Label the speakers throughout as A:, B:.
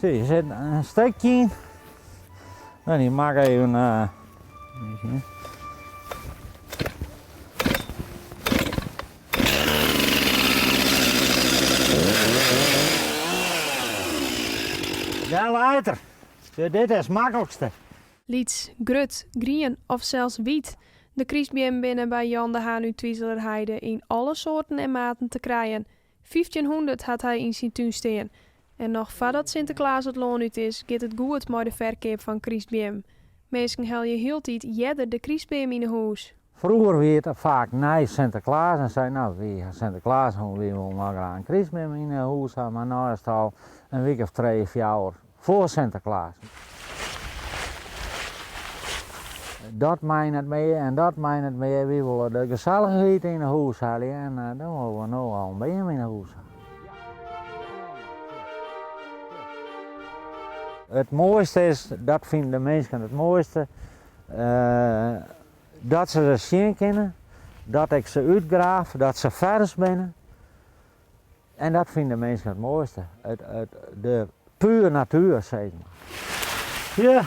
A: Zie, je zet een steekje in. En die maak even. Ja, later. Dit is het makkelijkste.
B: Liets, grut, grien of zelfs wiet. De kriesbeem binnen bij Jan de Haan uit Twieselerheide in alle soorten en maten te krijgen. 1500 had hij in zijn tuin staan. En nog voordat Sinterklaas het loon uit is, gaat het goed met de verkoop van kriesbeem. Mensen hel je heel tijd jeder de kriesbeem in huis.
A: Vroeger werd het vaak na Sinterklaas en zei nou, wie Sinterklaas we wil maar graag een kriesbeem in huis hebben, maar nu is het al een week of 3 of 4 voor Sinterklaas. Dat mijn het meer en dat mijn het meer. We willen de gezelligheid in de huis halen en dan willen we nu al een beem in de huis halen. Het mooiste is, dat vinden de mensen het mooiste, dat ze er zien kennen, dat ik ze uitgraaf, dat ze vers binnen. En dat vinden de mensen het mooiste. De pure natuur, zeg maar. Ja.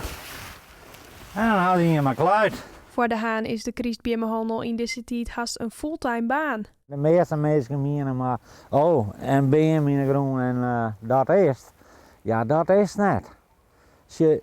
A: En dan haal je hier maar kluit.
B: Voor de Haan is de kriesbeemhandel in deze tijd haast een fulltime baan.
A: De meeste mensen menen maar, oh, en beem in de groen en dat is het. Ja, dat is het net. Als je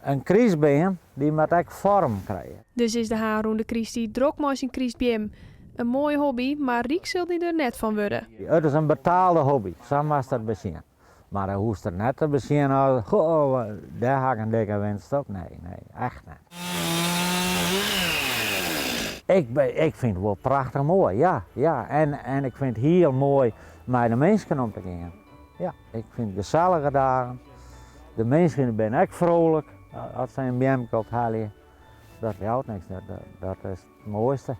A: een kriesbeem, die moet ook vorm krijgen.
B: Dus is de Haan rond de kries die drok met zijn kriesbeem. Een mooie hobby, maar riek zult hij er net van worden.
A: Het is een betaalde hobby, zo was dat bezien. Maar dan hoeft er net te bezien als, goh, daar ga ik een dikke winst op. Nee, echt niet. Ik vind het wel prachtig mooi, ja. En ik vind het heel mooi met de mensen om te gaan. Ja, ik vind het gezellige dagen. De mensen zijn ook vrolijk als ze een beem halen. Dat helpt niks, dat is het mooiste.